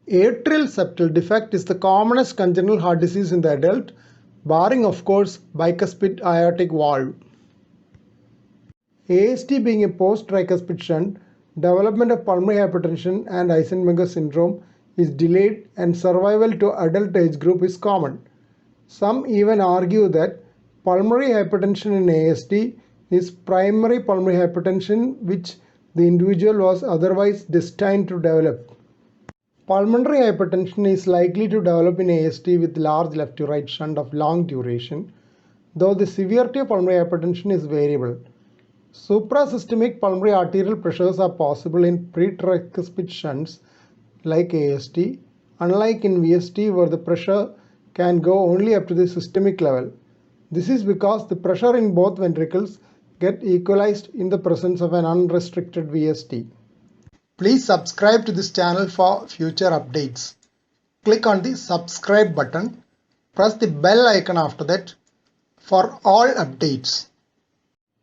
Atrial septal defect is the commonest congenital heart disease in the adult, barring of course bicuspid aortic valve. AST being a post-tricuspid shunt, development of pulmonary hypertension and Eisenmenger syndrome is delayed and survival to adult age group is common. Some even argue that pulmonary hypertension in AST is primary pulmonary hypertension which the individual was otherwise destined to develop. Pulmonary hypertension is likely to develop in AST with large left to right shunt of long duration, though the severity of pulmonary hypertension is variable. Suprasystemic pulmonary arterial pressures are possible in pre-tricuspid shunts like AST, unlike in VST where the pressure can go only up to the systemic level. This is because the pressure in both ventricles get equalized in the presence of an unrestricted VST. Please subscribe to this channel for future updates. Click on the subscribe button. Press the bell icon after that for all updates.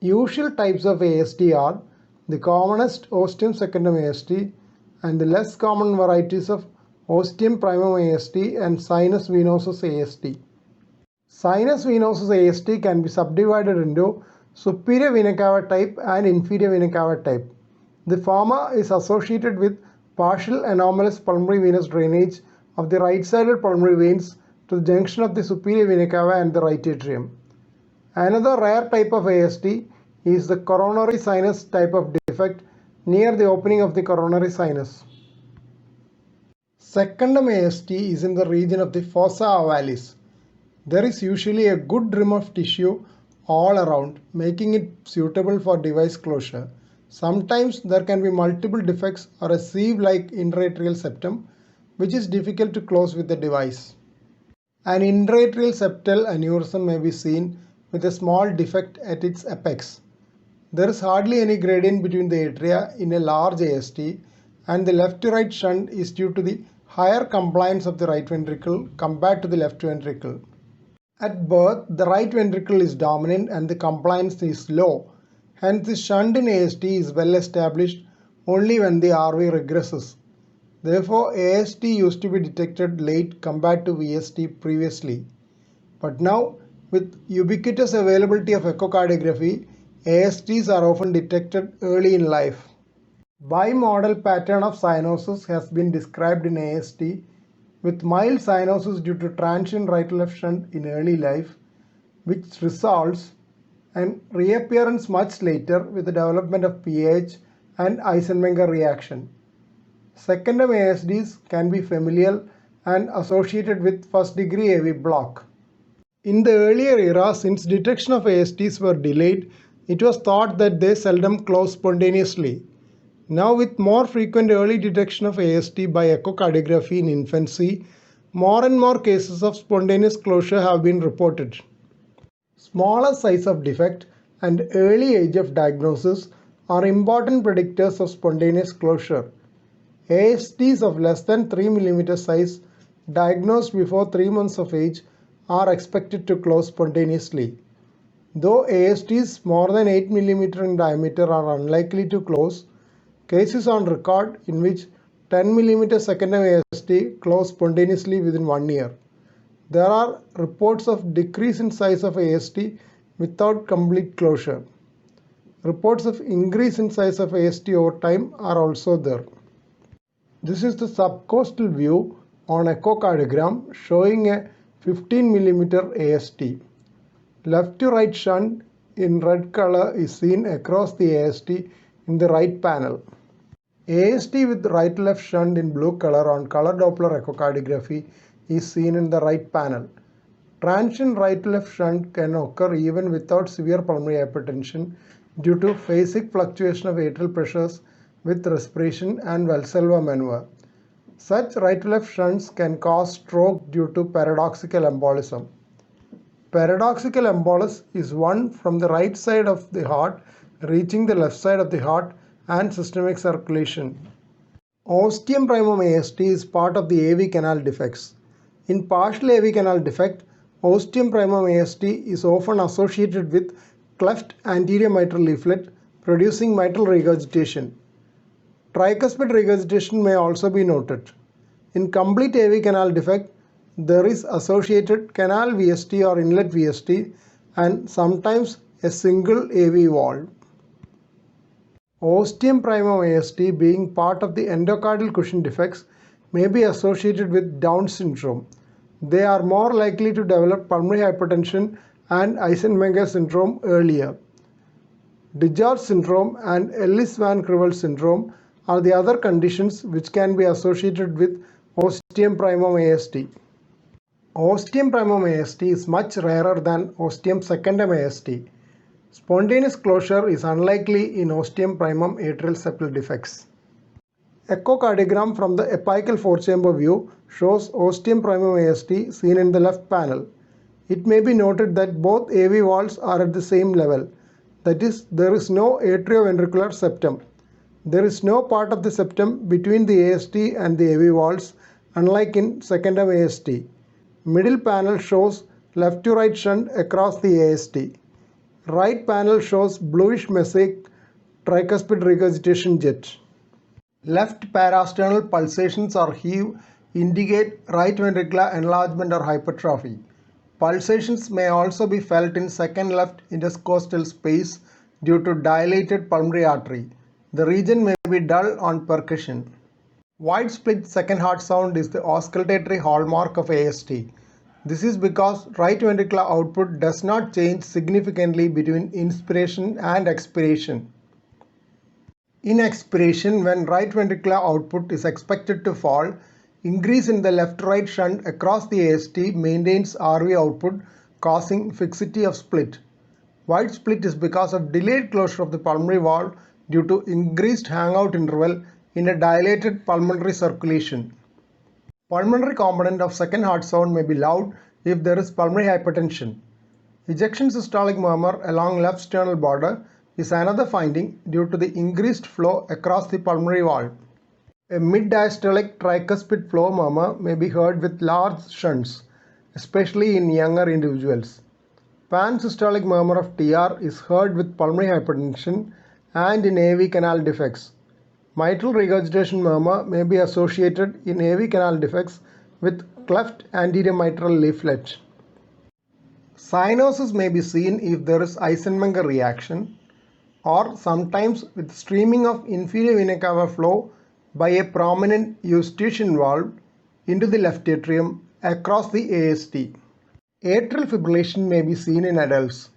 Usual types of AST are the commonest ostium secundum AST and the less common varieties of ostium primum AST and sinus venosus AST. Sinus venosus AST can be subdivided into superior vena cava type and inferior vena cava type. The former is associated with partial anomalous pulmonary venous drainage of the right-sided pulmonary veins to the junction of the superior vena cava and the right atrium. Another rare type of AST is the coronary sinus type of defect near the opening of the coronary sinus. Secundum AST is in the region of the fossa ovalis. There is usually a good rim of tissue all around, making it suitable for device closure. Sometimes there can be multiple defects or a sieve-like intraatrial septum, which is difficult to close with the device. An intraatrial septal aneurysm may be seen with a small defect at its apex. There is hardly any gradient between the atria in a large AST, and the left to right shunt is due to the higher compliance of the right ventricle compared to the left ventricle. At birth, the right ventricle is dominant and the compliance is low. Hence, the shunt in AST is well established only when the RV regresses. Therefore, AST used to be detected late compared to VST previously. But now, with ubiquitous availability of echocardiography, ASTs are often detected early in life. Bimodal pattern of cyanosis has been described in AST with mild cyanosis due to transient right-left shunt in early life, which resolves and reappearance much later with the development of PAH and Eisenmenger reaction. Secondum ASDs can be familial and associated with first-degree AV block. In the earlier era, since detection of ASTs were delayed, it was thought that they seldom close spontaneously. Now, with more frequent early detection of AST by echocardiography in infancy, more and more cases of spontaneous closure have been reported. Smaller size of defect and early age of diagnosis are important predictors of spontaneous closure. ASTs of less than 3 mm size diagnosed before 3 months of age are expected to close spontaneously. Though ASTs more than 8 mm in diameter are unlikely to close, cases on record in which 10 mm secondum AST close spontaneously within 1 year. There are reports of decrease in size of AST without complete closure. Reports of increase in size of AST over time are also there. This is the subcostal view on echocardiogram showing a 15 mm AST. Left to right shunt in red color is seen across the AST in the right panel. AST with right-left shunt in blue color on color Doppler echocardiography is seen in the right panel. Transient right-left shunt can occur even without severe pulmonary hypertension due to phasic fluctuation of atrial pressures with respiration and Valsalva maneuver. Such right-left shunts can cause stroke due to paradoxical embolism. Paradoxical embolus is one from the right side of the heart reaching the left side of the heart and systemic circulation. Ostium primum AST is part of the AV canal defects. In partial AV canal defect, ostium primum AST is often associated with cleft anterior mitral leaflet producing mitral regurgitation. Tricuspid regurgitation may also be noted. In complete AV canal defect, there is associated canal VST or inlet VST and sometimes a single AV valve. Ostium primum AST, being part of the endocardial cushion defects, may be associated with Down syndrome. They are more likely to develop pulmonary hypertension and Eisenmenger syndrome earlier. DiGeorge syndrome and Ellis-Van Creveld syndrome are the other conditions which can be associated with ostium primum AST. Ostium primum AST is much rarer than ostium secundum AST. Spontaneous closure is unlikely in ostium primum atrial septal defects. Echocardiogram from the apical four-chamber view shows ostium primum AST seen in the left panel. It may be noted that both AV valves are at the same level. That is, there is no atrioventricular septum. There is no part of the septum between the AST and the AV valves, unlike in secundum AST. Middle panel shows left to right shunt across the AST. Right panel shows bluish mosaic tricuspid regurgitation jet. Left parasternal pulsations or heave indicate right ventricular enlargement or hypertrophy. Pulsations may also be felt in second left intercostal space due to dilated pulmonary artery. The region may be dull on percussion. Wide split second heart sound is the auscultatory hallmark of AST. This is because right ventricular output does not change significantly between inspiration and expiration. In expiration, when right ventricular output is expected to fall, increase in the left-right shunt across the AST maintains RV output, causing fixity of split. Wide split is because of delayed closure of the pulmonary valve due to increased hangout interval in a dilated pulmonary circulation. Pulmonary component of second heart sound may be loud if there is pulmonary hypertension. Ejection systolic murmur along left sternal border is another finding due to the increased flow across the pulmonary valve. A mid-diastolic tricuspid flow murmur may be heard with large shunts, especially in younger individuals. Pansystolic murmur of TR is heard with pulmonary hypertension and in AV canal defects. Mitral regurgitation murmur may be associated in AV canal defects with cleft anterior mitral leaflet. Cyanosis may be seen if there is Eisenmenger reaction or sometimes with streaming of inferior vena cava flow by a prominent eustachian valve into the left atrium across the AST. Atrial fibrillation may be seen in adults.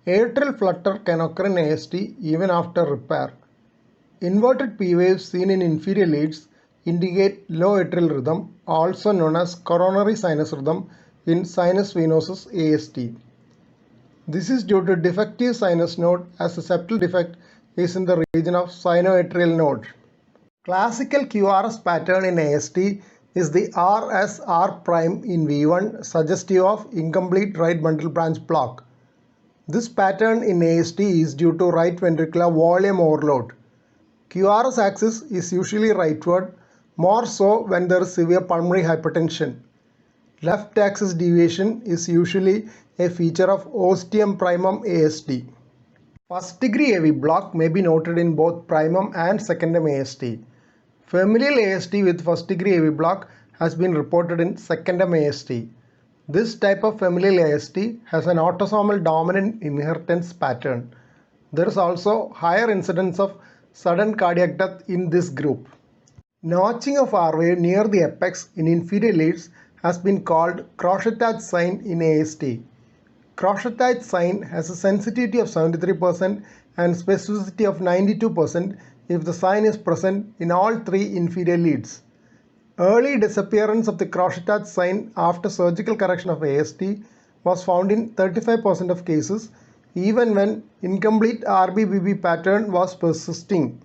Atrial flutter can occur in AST even after repair. Inverted P waves seen in inferior leads indicate low atrial rhythm, also known as coronary sinus rhythm in sinus venosus AST. This is due to defective sinus node as the septal defect is in the region of sinoatrial node. Classical QRS pattern in AST is the RS-R' in V1 suggestive of incomplete right bundle branch block. This pattern in AST is due to right ventricular volume overload. QRS axis is usually rightward, more so when there is severe pulmonary hypertension. Left axis deviation is usually a feature of ostium primum AST. First degree AV block may be noted in both primum and secundum AST. Familial AST with first degree AV block has been reported in secundum AST. This type of familial AST has an autosomal dominant inheritance pattern. There is also higher incidence of sudden cardiac death in this group. Notching of R wave near the apex in inferior leads has been called Crochettage sign in AST. Crochettage sign has a sensitivity of 73% and specificity of 92% if the sign is present in all three inferior leads. Early disappearance of the Crochettage sign after surgical correction of AST was found in 35% of cases, even when incomplete RBBB pattern was persisting.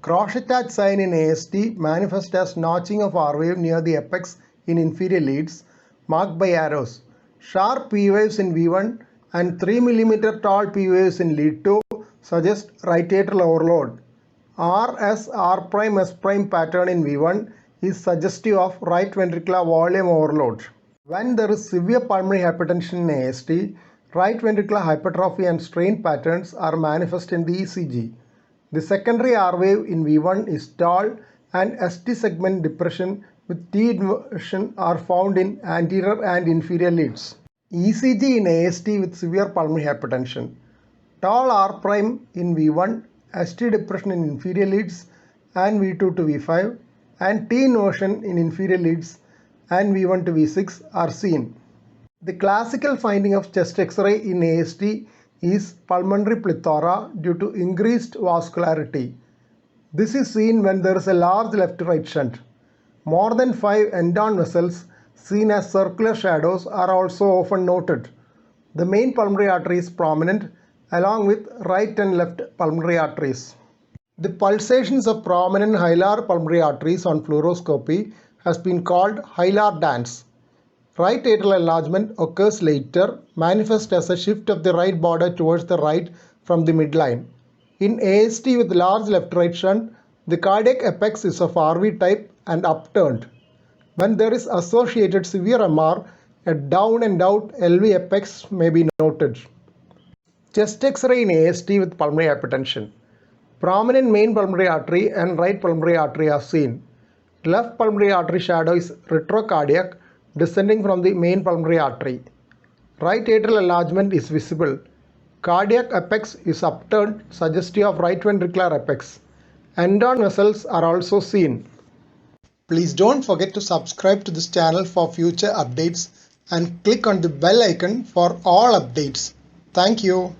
Crochettage sign in AST manifests as notching of R wave near the apex in inferior leads, marked by arrows. Sharp P waves in V1 and 3 mm tall P waves in lead 2 suggest right atrial overload. RS-R'-S' pattern in V1 is suggestive of right ventricular volume overload. When there is severe pulmonary hypertension in AST, right ventricular hypertrophy and strain patterns are manifest in the ECG. The secondary R wave in V1 is tall and ST segment depression with T inversion are found in anterior and inferior leads. ECG in AST with severe pulmonary hypertension. Tall R prime in V1, ST depression in inferior leads and V2 to V5, and T inversion in inferior leads and V1 to V6 are seen. The classical finding of chest X-ray in AST is pulmonary plethora due to increased vascularity. This is seen when there is a large left-right shunt. More than 5 end-on vessels seen as circular shadows are also often noted. The main pulmonary artery is prominent along with right and left pulmonary arteries. The pulsations of prominent hilar pulmonary arteries on fluoroscopy has been called hilar dance. Right atrial enlargement occurs later, manifests as a shift of the right border towards the right from the midline. In AST with large left-right shunt, the cardiac apex is of RV type and upturned. When there is associated severe MR, a down and out LV apex may be noted. Chest X-ray in AST with pulmonary hypertension. Prominent main pulmonary artery and right pulmonary artery are seen. Left pulmonary artery shadow is retrocardiac, descending from the main pulmonary artery. Right atrial enlargement is visible. Cardiac apex is upturned, suggestive of right ventricular apex. End-on vessels are also seen. Please don't forget to subscribe to this channel for future updates and click on the bell icon for all updates. Thank you.